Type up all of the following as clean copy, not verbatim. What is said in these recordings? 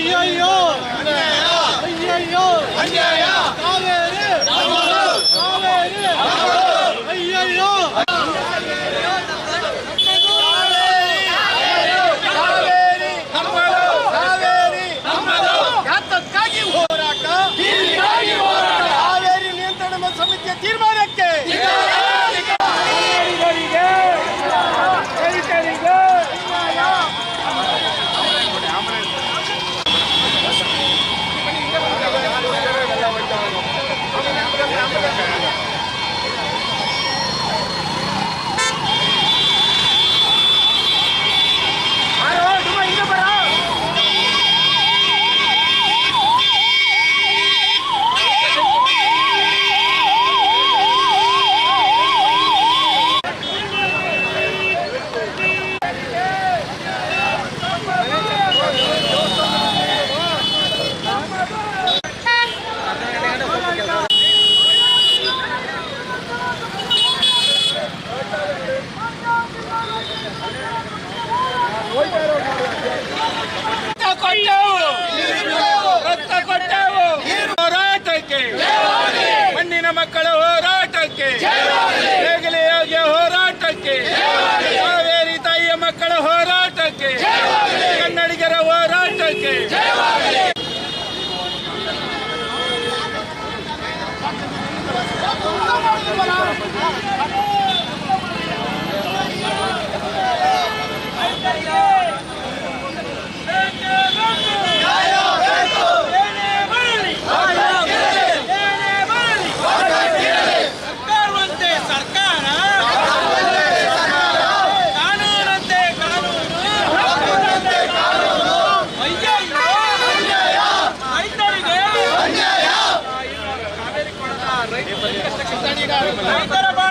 ಅಯ್ಯಯ್ಯೋ ಅಯ್ಯಯ್ಯೋ ಕಾವೇರಿ ಕಾವೇರಿ ಅಯ್ಯಯ್ಯೋ ಯಾತಕ್ಕಾಗಿ ಹೋರಾಟ ಕಾವೇರಿ ನಿಯಂತ್ರಣ ಸಮಿತಿಯ ತೀರ್ಮಾನಕ್ಕೆ ಮಣ್ಣಿನ ಮಕ್ಕಳ ಹೋರಾಟಕ್ಕೆ ಹೇಗಲಿಯಾಗಿ ಹೋರಾಟಕ್ಕೆ ಕಾವೇರಿ ತಾಯಿಯ ಮಕ್ಕಳ ಹೋರಾಟಕ್ಕೆ ಕನ್ನಡಿಗರ ಹೋರಾಟಕ್ಕೆ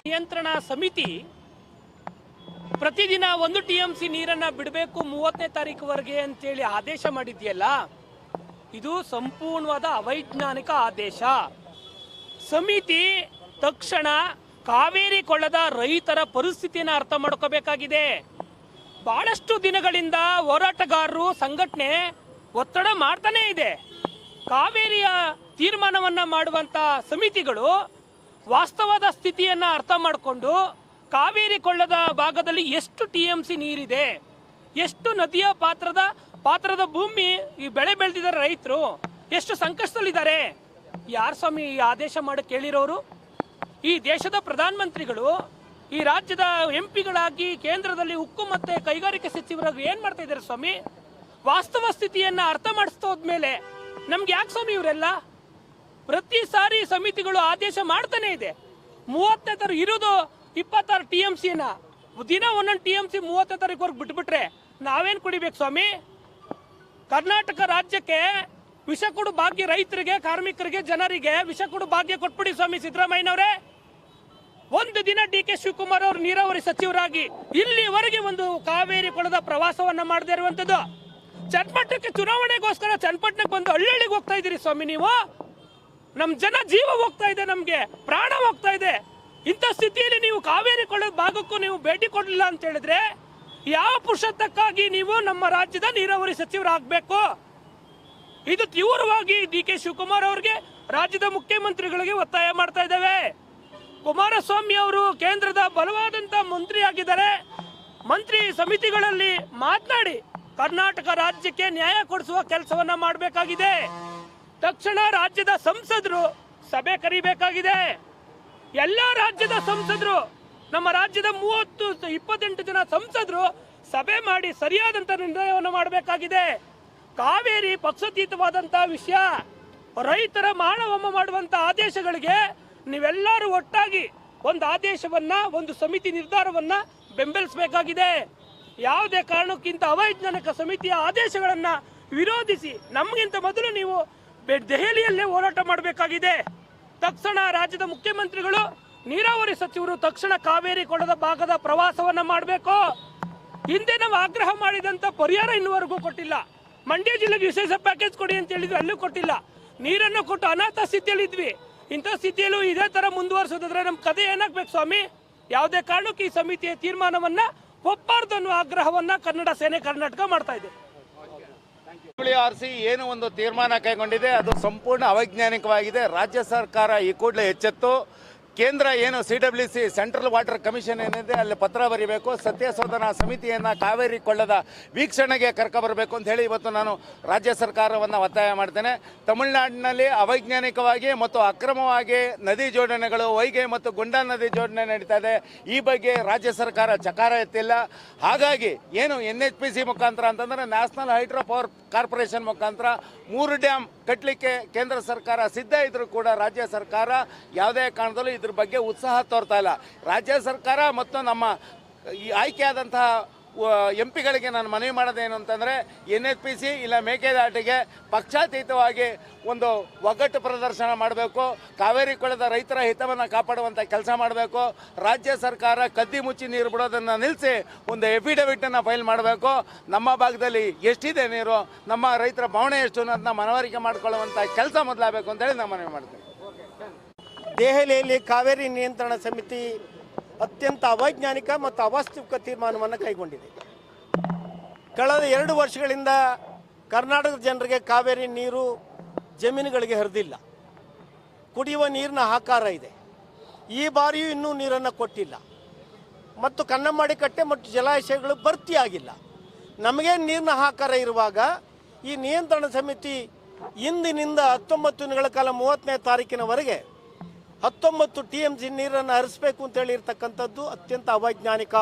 ನಿಯಂತ್ರಣ ಸಮಿತಿ ಪ್ರತಿದಿನ 1 TMC ನೀರನ್ನ ಬಿಡಬೇಕು 30ನೇ ತಾರೀಕುವರೆಗೆ ಅಂತೇಳಿ ಆದೇಶ ಮಾಡಿದ್ಯಲ್ಲ, ಇದು ಸಂಪೂರ್ಣವಾದ ಅವೈಜ್ಞಾನಿಕ ಆದೇಶ. ಸಮಿತಿ ತಕ್ಷಣ ಕಾವೇರಿ ಕೊಳ್ಳದ ರೈತರ ಪರಿಸ್ಥಿತಿಯನ್ನು ಅರ್ಥ ಮಾಡ್ಕೋಬೇಕಾಗಿದೆ. ಬಹಳಷ್ಟು ದಿನಗಳಿಂದ ಹೋರಾಟಗಾರರು ಸಂಘಟನೆ ಒತ್ತಡ ಮಾಡ್ತಾನೆ ಇದೆ. ಕಾವೇರಿಯ ತೀರ್ಮಾನವನ್ನ ಮಾಡುವಂತ ಸಮಿತಿಗಳು ವಾಸ್ತವದ ಸ್ಥಿತಿಯನ್ನ ಅರ್ಥ ಮಾಡಿಕೊಂಡು ಕಾವೇರಿ ಕೊಳ್ಳದ ಭಾಗದಲ್ಲಿ ಎಷ್ಟು TMC ನೀರಿದೆ, ಎಷ್ಟು ನದಿಯ ಪಾತ್ರದ ಭೂಮಿ ಈ ಬೆಳೆ ಬೆಳೆದಿದ್ದಾರೆ ರೈತರು, ಎಷ್ಟು ಸಂಕಷ್ಟದಲ್ಲಿದ್ದಾರೆ. ಯಾರು ಸ್ವಾಮಿ ಈ ಆದೇಶ ಮಾಡಿ ಕೇಳಿರೋರು? ಈ ದೇಶದ ಪ್ರಧಾನಮಂತ್ರಿಗಳು ಈ ರಾಜ್ಯದ MP ಗಳಾಗಿ ಕೇಂದ್ರದಲ್ಲಿ ಉಕ್ಕು ಮತ್ತೆ ಕೈಗಾರಿಕೆ ಸಚಿವರಾಗಿ ಏನ್ ಮಾಡ್ತಾ ಇದ್ದಾರೆ ಸ್ವಾಮಿ? ವಾಸ್ತವ ಸ್ಥಿತಿಯನ್ನ ಅರ್ಥ ಮಾಡಿಸ್ತೋದ್ಮೇಲೆ ನಮ್ಗೆ ಯಾಕೆ ಸ್ವಾಮಿ ಇವರೆಲ್ಲ? ಪ್ರತಿ ಸಾರಿ ಸಮಿತಿಗಳು ಆದೇಶ ಮಾಡ್ತಾನೆ ಇದೆ. 30ನೇ ತಾರೀಕು ಇರೋದು 26 TMCನ ದಿನ 1 TMC 30ನೇ ತಾರೀಕುವರೆಗೆ ಬಿಟ್ಬಿಟ್ರೆ ನಾವೇನ್ ಕುಡಿಬೇಕು ಸ್ವಾಮಿ? ಕರ್ನಾಟಕ ರಾಜ್ಯಕ್ಕೆ ವಿಷ ಕೊಡು ಭಾಗ್ಯ, ರೈತರಿಗೆ, ಕಾರ್ಮಿಕರಿಗೆ, ಜನರಿಗೆ ವಿಷ ಕೊಡು ಭಾಗ್ಯ ಕೊಟ್ಬಿಡಿ ಸ್ವಾಮಿ ಸಿದ್ದರಾಮಯ್ಯನವರೇ. ಒಂದು ದಿನ DK ಶಿವಕುಮಾರ್ ಅವರು ನೀರಾವರಿ ಸಚಿವರಾಗಿ ಇಲ್ಲಿವರೆಗೆ ಒಂದು ಕಾವೇರಿ ಕೊಳದ ಪ್ರವಾಸವನ್ನ ಮಾಡದೇ ಇರುವಂತದ್ದು. ಚನ್ನಪಟ್ಟಣಕ್ಕೆ ಚುನಾವಣೆಗೋಸ್ಕರ ಚನ್ನಪಟ್ಟಣಕ್ಕೆ ಬಂದು ಹಳ್ಳಿಗೆ ಹೋಗ್ತಾ ಇದ್ದೀರಿ ಸ್ವಾಮಿ ನೀವು. ನಮ್ ಜನ ಜೀವ ಹೋಗ್ತಾ ಇದೆ, ನಮ್ಗೆ ಪ್ರಾಣ ಹೋಗ್ತಾ ಇದೆ. ಇಂಥ ಸ್ಥಿತಿಯಲ್ಲಿ ನೀವು ಕಾವೇರಿ ಕೊಳ್ಳದ ಭಾಗಕ್ಕೂ ನೀವು ಭೇಟಿ ಕೊಡಲಿಲ್ಲ ಅಂತ ಹೇಳಿದ್ರೆ ಯಾವ ಪುರುಷತ್ವಕ್ಕಾಗಿ ನೀವು ನಮ್ಮ ರಾಜ್ಯದ ನೀರಾವರಿ ಸಚಿವರಾಗಬೇಕು? ಇದು ತೀವ್ರವಾಗಿ DK ಶಿವಕುಮಾರ್ ಅವರಿಗೆ, ರಾಜ್ಯದ ಮುಖ್ಯಮಂತ್ರಿಗಳಿಗೆ ಒತ್ತಾಯ ಮಾಡ್ತಾ ಇದ್ದೇವೆ. ಕುಮಾರಸ್ವಾಮಿ ಅವರು ಕೇಂದ್ರದ ಬಲವಾದಂತ ಮಂತ್ರಿ ಆಗಿದ್ದಾರೆ. ಮಂತ್ರಿ ಸಮಿತಿಗಳಲ್ಲಿ ಮಾತನಾಡಿ ಕರ್ನಾಟಕ ರಾಜ್ಯಕ್ಕೆ ನ್ಯಾಯ ಕೊಡಿಸುವ ಕೆಲಸವನ್ನ ಮಾಡಬೇಕಾಗಿದೆ. ತಕ್ಷಣ ರಾಜ್ಯದ ಸಂಸದರು ಸಭೆ ಕರೀಬೇಕಾಗಿದೆ. ಎಲ್ಲಾ ರಾಜ್ಯದ ಸಂಸದರು, ನಮ್ಮ ರಾಜ್ಯದ 28 ಜನ ಸಂಸದರು ಸಭೆ ಮಾಡಿ ಸರಿಯಾದಂತ ನಿರ್ಣಯವನ್ನು ಮಾಡಬೇಕಾಗಿದೆ. ಕಾವೇರಿ ಪಕ್ಷಾತೀತವಾದಂತಹ ವಿಷಯ. ರೈತರ ಮಾನವಮ್ಮ ಮಾಡುವಂತ ಆದೇಶಗಳಿಗೆ ನೀವೆಲ್ಲರೂ ಒಟ್ಟಾಗಿ ಒಂದು ಆದೇಶವನ್ನ, ಒಂದು ಸಮಿತಿ ನಿರ್ಧಾರವನ್ನ ಬೆಂಬಲಿಸಬೇಕಾಗಿದೆ. ಯಾವುದೇ ಕಾರಣಕ್ಕಿಂತ ಅವೈಜ್ಞಾನಿಕ ಸಮಿತಿಯ ಆದೇಶಗಳನ್ನ ವಿರೋಧಿಸಿ ನಮಗಿಂತ ಮೊದಲು ನೀವು ದೆಹಲಿಯಲ್ಲೇ ಹೋರಾಟ ಮಾಡಬೇಕಾಗಿದೆ. ತಕ್ಷಣ ರಾಜ್ಯದ ಮುಖ್ಯಮಂತ್ರಿಗಳು, ನೀರಾವರಿ ಸಚಿವರು ತಕ್ಷಣ ಕಾವೇರಿ ಕೊಳ್ಳದ ಭಾಗದ ಪ್ರವಾಸವನ್ನ ಮಾಡಬೇಕು. ಹಿಂದೆ ನಾವು ಆಗ್ರಹ ಮಾಡಿದಂತ ಪರಿಹಾರ ಇನ್ನುವರೆಗೂ ಕೊಟ್ಟಿಲ್ಲ. ಮಂಡ್ಯ ಜಿಲ್ಲೆಗೆ ವಿಶೇಷ ಪ್ಯಾಕೇಜ್ ಕೊಡಿ ಅಂತ ಹೇಳಿದ್ವಿ, ಅಲ್ಲೂ ಕೊಟ್ಟಿಲ್ಲ. ನೀರನ್ನು ಕೊಟ್ಟು ಅನಾಥ ಸ್ಥಿತಿಯಲ್ಲಿ ಇದ್ವಿ. ಇಂಥ ಸ್ಥಿತಿಯಲ್ಲೂ ಇದೇ ತರ ಮುಂದುವರಿಸೋದಾದ್ರೆ ನಮ್ಮ ಕಥೆ ಏನಾಗ್ಬೇಕು ಸ್ವಾಮಿ? ಯಾವುದೇ ಕಾರಣಕ್ಕೂ ಈ ಸಮಿತಿಯ ತೀರ್ಮಾನವನ್ನ ಒಪ್ಪಬಾರದು ಅನ್ನುವ ಆಗ್ರಹವನ್ನ ಕನ್ನಡ ಸೇನೆ ಕರ್ನಾಟಕ ಮಾಡ್ತಾ ಇದೆ. WRC ಏನು ಒಂದು ತೀರ್ಮಾನ ಕೈಗೊಂಡಿದೆ ಅದು ಸಂಪೂರ್ಣ ಅವೈಜ್ಞಾನಿಕವಾಗಿದೆ. ರಾಜ್ಯ ಸರ್ಕಾರ ಈ ಕೂಡಲೇ ಎಚ್ಚೆತ್ತು ಕೇಂದ್ರ ಏನು CWC ಸೆಂಟ್ರಲ್ ವಾಟರ್ ಕಮಿಷನ್ ಏನಿದೆ ಅಲ್ಲಿ ಪತ್ರ ಬರೀಬೇಕು, ಸತ್ಯಶೋಧನಾ ಸಮಿತಿಯನ್ನು ಕಾವೇರಿ ಕೊಳ್ಳದ ವೀಕ್ಷಣೆಗೆ ಕರ್ಕೊಬರಬೇಕು ಅಂತ ಹೇಳಿ ಇವತ್ತು ನಾನು ರಾಜ್ಯ ಸರ್ಕಾರವನ್ನು ಒತ್ತಾಯ ಮಾಡ್ತೇನೆ. ತಮಿಳುನಾಡಿನಲ್ಲಿ ಅವೈಜ್ಞಾನಿಕವಾಗಿ ಮತ್ತು ಅಕ್ರಮವಾಗಿ ನದಿ ಜೋಡಣೆಗಳು, ವೈಗೆ ಮತ್ತು ಗುಂಡಾ ನದಿ ಜೋಡಣೆ ನಡೀತಾ ಇದೆ. ಈ ಬಗ್ಗೆ ರಾಜ್ಯ ಸರ್ಕಾರ ಚಕಾರ ಎತ್ತಿಲ್ಲ. ಹಾಗಾಗಿ ಏನು NHPC ಮುಖಾಂತರ ಅಂತಂದರೆ ನ್ಯಾಷನಲ್ ಹೈಡ್ರೋ ಪವರ್ ಕಾರ್ಪೊರೇಷನ್ ಮುಖಾಂತರ 3 ಡ್ಯಾಮ್ ಕಟ್ಟಲಿಕ್ಕೆ ಕೇಂದ್ರ ಸರ್ಕಾರ ಸಿದ್ಧ ಇದ್ರೂ ಕೂಡ ರಾಜ್ಯ ಸರ್ಕಾರ ಯಾವುದೇ ಕಾರಣದಲ್ಲೂ ಇದ್ರ ಬಗ್ಗೆ ಉತ್ಸಾಹ ತೋರ್ತಾ ಇಲ್ಲ. ರಾಜ್ಯ ಸರ್ಕಾರ ಮತ್ತು ನಮ್ಮ ಈ ಆಯ್ಕೆಯಾದಂತಹ MP ಗಳಿಗೆ ನಾನು ಮನವಿ ಮಾಡೋದೇನು ಅಂತಂದರೆ NHPC ಇಲ್ಲ ಮೇಕೆದಾಟಿಗೆ ಪಕ್ಷಾತೀತವಾಗಿ ಒಂದು ಒಗ್ಗಟ್ಟು ಪ್ರದರ್ಶನ ಮಾಡಬೇಕು. ಕಾವೇರಿ ಕೊಳದ ರೈತರ ಹಿತವನ್ನು ಕಾಪಾಡುವಂಥ ಕೆಲಸ ಮಾಡಬೇಕು. ರಾಜ್ಯ ಸರ್ಕಾರ ಕದ್ದಿ ಮುಚ್ಚಿ ನೀರು ಬಿಡೋದನ್ನು ನಿಲ್ಲಿಸಿ ಒಂದು ಎಫಿಡವಿಟನ್ನು ಫೈಲ್ ಮಾಡಬೇಕು. ನಮ್ಮ ಭಾಗದಲ್ಲಿ ಎಷ್ಟಿದೆ ನೀರು, ನಮ್ಮ ರೈತರ ಬವಣೆ ಎಷ್ಟು ಅನ್ನೋದನ್ನ ಮನವರಿಕೆ ಮಾಡಿಕೊಳ್ಳುವಂಥ ಕೆಲಸ ಮೊದಲಾಗಬೇಕು ಅಂತೇಳಿ ನಾನು ಮನವಿ ಮಾಡ್ತೀನಿ. ದೆಹಲಿಯಲ್ಲಿ ಕಾವೇರಿ ನಿಯಂತ್ರಣ ಸಮಿತಿ ಅತ್ಯಂತ ಅವೈಜ್ಞಾನಿಕ ಮತ್ತು ಅವಾಸ್ತವಿಕ ತೀರ್ಮಾನವನ್ನು ಕೈಗೊಂಡಿದೆ. ಕಳೆದ 2 ವರ್ಷಗಳಿಂದ ಕರ್ನಾಟಕದ ಜನರಿಗೆ ಕಾವೇರಿ ನೀರು ಜಮೀನುಗಳಿಗೆ ಹರಿದಿಲ್ಲ. ಕುಡಿಯುವ ನೀರಿನ ಹಾಕಾರ ಇದೆ. ಈ ಬಾರಿಯೂ ಇನ್ನೂ ನೀರನ್ನು ಕೊಟ್ಟಿಲ್ಲ ಮತ್ತು ಕನ್ನಂಬಾಡಿ ಕಟ್ಟೆ ಮತ್ತು ಜಲಾಶಯಗಳು ಭರ್ತಿಯಾಗಿಲ್ಲ. ನಮಗೆ ನೀರಿನ ಹಾಕಾರ ಇರುವಾಗ ಈ ನಿಯಂತ್ರಣ ಸಮಿತಿ ಇಂದಿನಿಂದ 19 ದಿನಗಳ ಕಾಲ 30ನೇ ತಾರೀಕಿನವರೆಗೆ 19 TMC ನೀರನ್ನು ಹರಿಸಬೇಕು ಅಂತೇಳಿ ಇರ್ತಕ್ಕಂಥದ್ದು ಅತ್ಯಂತ ಅವೈಜ್ಞಾನಿಕ.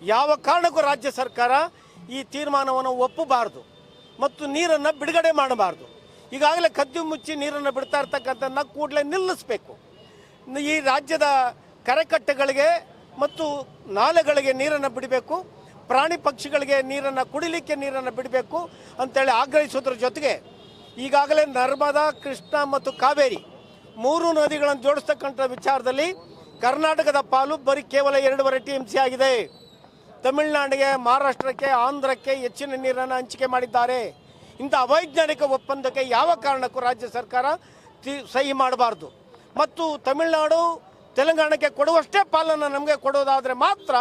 ಯಾವ ಕಾರಣಕ್ಕೂ ರಾಜ್ಯ ಸರ್ಕಾರ ಈ ತೀರ್ಮಾನವನ್ನು ಒಪ್ಪಬಾರ್ದು ಮತ್ತು ನೀರನ್ನು ಬಿಡುಗಡೆ ಮಾಡಬಾರ್ದು. ಈಗಾಗಲೇ ಕದ್ದು ಮುಚ್ಚಿ ನೀರನ್ನು ಬಿಡ್ತಾ ಇರ್ತಕ್ಕಂಥದ್ದನ್ನ ಕೂಡಲೇ ನಿಲ್ಲಿಸಬೇಕು. ಈ ರಾಜ್ಯದ ಕೆರೆಕಟ್ಟೆಗಳಿಗೆ ಮತ್ತು ನಾಲೆಗಳಿಗೆ ನೀರನ್ನು ಬಿಡಬೇಕು, ಪ್ರಾಣಿ ಪಕ್ಷಿಗಳಿಗೆ ನೀರನ್ನು ಕುಡಿಲಿಕ್ಕೆ ನೀರನ್ನು ಬಿಡಬೇಕು ಅಂತೇಳಿ ಆಗ್ರಹಿಸೋದ್ರ ಜೊತೆಗೆ ಈಗಾಗಲೇ ನರ್ಮದಾ, ಕೃಷ್ಣ ಮತ್ತು ಕಾವೇರಿ 3 ನದಿಗಳನ್ನು ಜೋಡಿಸ್ತಕ್ಕಂಥ ವಿಚಾರದಲ್ಲಿ ಕರ್ನಾಟಕದ ಪಾಲು ಬರೀ ಕೇವಲ 2.5 TMC ಆಗಿದೆ. ತಮಿಳುನಾಡಿಗೆ, ಮಹಾರಾಷ್ಟ್ರಕ್ಕೆ, ಆಂಧ್ರಕ್ಕೆ ಹೆಚ್ಚಿನ ನೀರನ್ನು ಹಂಚಿಕೆ ಮಾಡಿದ್ದಾರೆ. ಇಂಥ ಅವೈಜ್ಞಾನಿಕ ಒಪ್ಪಂದಕ್ಕೆ ಯಾವ ಕಾರಣಕ್ಕೂ ರಾಜ್ಯ ಸರ್ಕಾರ ಸಹಿ ಮಾಡಬಾರ್ದು ಮತ್ತು ತಮಿಳುನಾಡು, ತೆಲಂಗಾಣಕ್ಕೆ ಕೊಡುವಷ್ಟೇ ಪಾಲನ್ನು ನಮಗೆ ಕೊಡೋದಾದರೆ ಮಾತ್ರ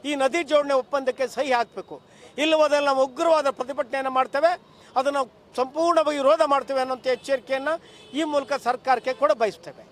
ಈ ನದಿ ಜೋಡಣೆ ಒಪ್ಪಂದಕ್ಕೆ ಸಹಿ ಹಾಕಬೇಕು. ಇಲ್ಲವಾದಲ್ಲಿ ನಾವು ಉಗ್ರವಾದ ಪ್ರತಿಭಟನೆಯನ್ನು ಮಾಡ್ತೇವೆ, ಅದನ್ನು ಸಂಪೂರ್ಣವಾಗಿ ವಿರೋಧ ಮಾಡ್ತೇವೆ ಅನ್ನೋಂಥ ಎಚ್ಚರಿಕೆಯನ್ನು ಈ ಮೂಲಕ ಸರ್ಕಾರಕ್ಕೆ ಕೂಡ ಬಯಸ್ತೇವೆ.